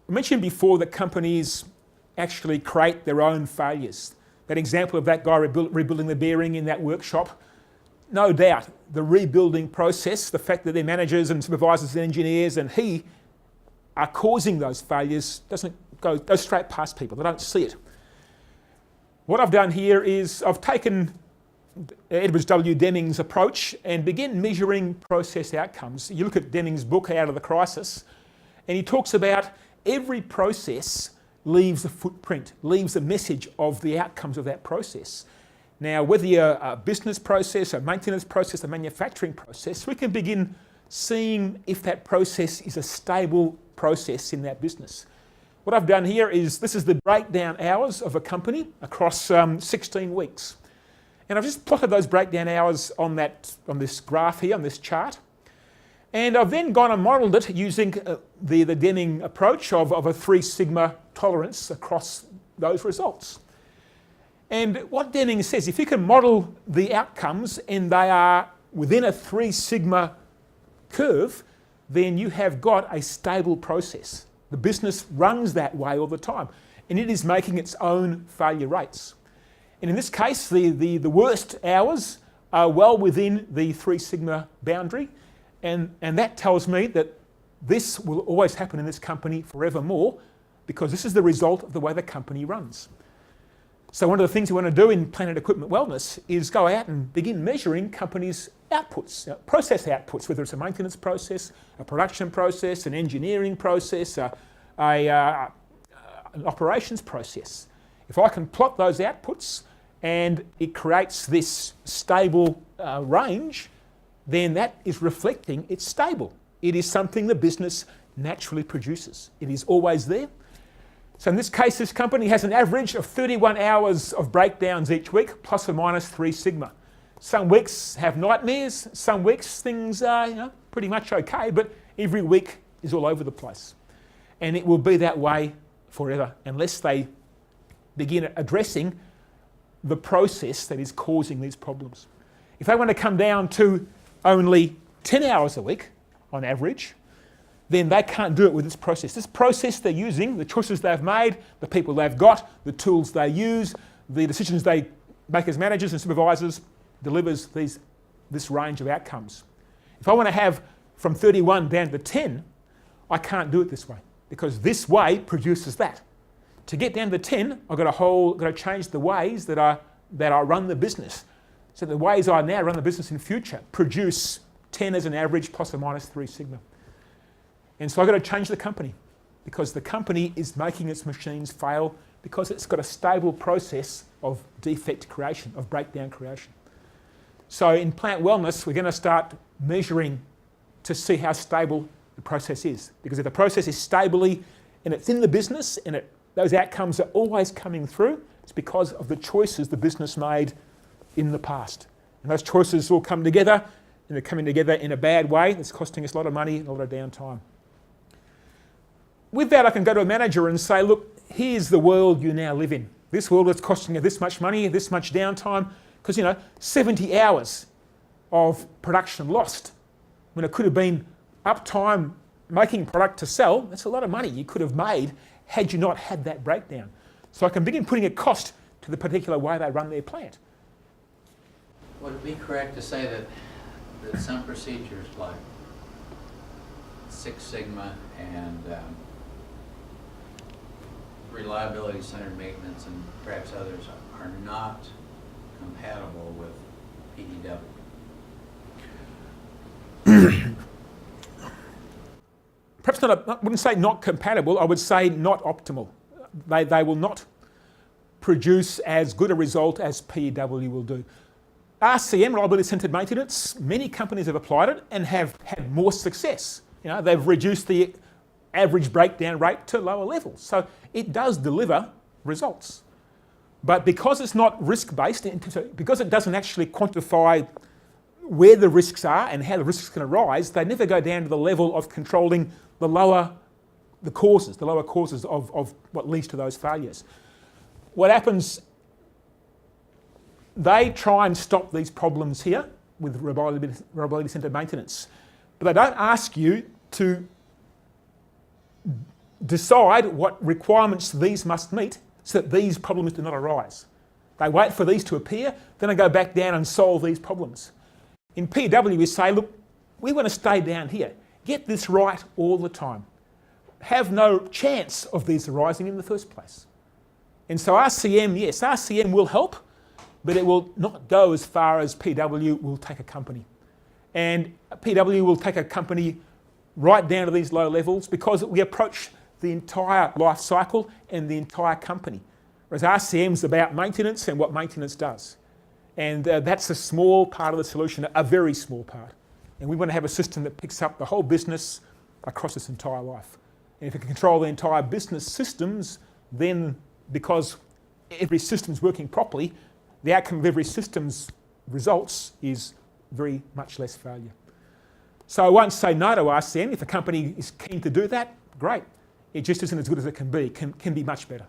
I mentioned before that companies actually create their own failures. That example of that guy rebuilding the bearing in that workshop, no doubt the rebuilding process, the fact that their managers and supervisors and engineers and he are causing those failures doesn't go straight past people. They don't see it. What I've done here is I've taken Edwards W. Deming's approach and begin measuring process outcomes. You look at Deming's book, Out of the Crisis, and he talks about every process leaves a footprint, leaves a message of the outcomes of that process. Now, whether you're a business process, a maintenance process, a manufacturing process, we can begin seeing if that process is a stable process in that business. What I've done here is, this is the breakdown hours of a company across 16 weeks. And I've just plotted those breakdown hours on this graph here, on this chart. And I've then gone and modelled it using the Deming approach of a 3 sigma tolerance across those results. And what Deming says, if you can model the outcomes and they are within a 3 sigma curve, then you have got a stable process. The business runs that way all the time, and it is making its own failure rates. And in this case, the worst hours are well within the 3 sigma boundary, and that tells me that this will always happen in this company forevermore, because this is the result of the way the company runs. So one of the things we want to do in Planet Equipment Wellness is go out and begin measuring companies' outputs, process outputs, whether it's a maintenance process, a production process, an engineering process, an operations process. If I can plot those outputs and it creates this stable range, then that is reflecting it's stable. It is something the business naturally produces. It is always there. So in this case, this company has an average of 31 hours of breakdowns each week, plus or minus 3 sigma. Some weeks have nightmares, some weeks things are pretty much okay, but every week is all over the place. And it will be that way forever unless they begin addressing the process that is causing these problems. If they want to come down to only 10 hours a week on average, then they can't do it with this process. This process they're using, the choices they've made, the people they've got, the tools they use, the decisions they make as managers and supervisors, delivers this range of outcomes. If I want to have from 31 down to 10, I can't do it this way, because this way produces that. To get down to 10, I've got to change the ways that I run the business. So the ways I now run the business in future produce 10 as an average, plus or minus 3 sigma. And so I've got to change the company, because the company is making its machines fail because it's got a stable process of defect creation, of breakdown creation. So in plant wellness, we're going to start measuring to see how stable the process is. Because if the process is stably and it's in the business and those outcomes are always coming through, it's because of the choices the business made in the past. And those choices all come together, and they're coming together in a bad way that's costing us a lot of money and a lot of downtime. With that, I can go to a manager and say, look, here's the world you now live in. This world is costing you this much money, this much downtime, because 70 hours of production lost when it could have been uptime making product to sell. That's a lot of money you could have made had you not had that breakdown. So I can begin putting a cost to the particular way they run their plant. Would it be correct to say that some procedures like Six Sigma and reliability-centered maintenance and perhaps others are not compatible with PDW? Perhaps not, I wouldn't say not compatible, I would say not optimal. They will not produce as good a result as PEW will do. RCM, reliability-centered maintenance, many companies have applied it and have had more success. They've reduced the average breakdown rate to lower levels. So it does deliver results. But because it's not risk-based, because it doesn't actually quantify where the risks are and how the risks can arise, they never go down to the level of controlling the lower causes of what leads to those failures. What happens, they try and stop these problems here with reliability-centered maintenance, but they don't ask you to decide what requirements these must meet so that these problems do not arise. They wait for these to appear, then they go back down and solve these problems. In PW, we say, look, we want to stay down here. Get this right all the time. Have no chance of these arising in the first place. And so RCM, yes, RCM will help, but it will not go as far as PW will take a company. And PW will take a company right down to these low levels because we approach the entire life cycle and the entire company. Whereas RCM is about maintenance and what maintenance does. And that's a small part of the solution, a very small part. And we want to have a system that picks up the whole business across its entire life. And if it can control the entire business systems, then because every system's working properly, the outcome of every system's results is very much less failure. So I won't say no to RCM. If a company is keen to do that, great. It just isn't as good as it can be much better.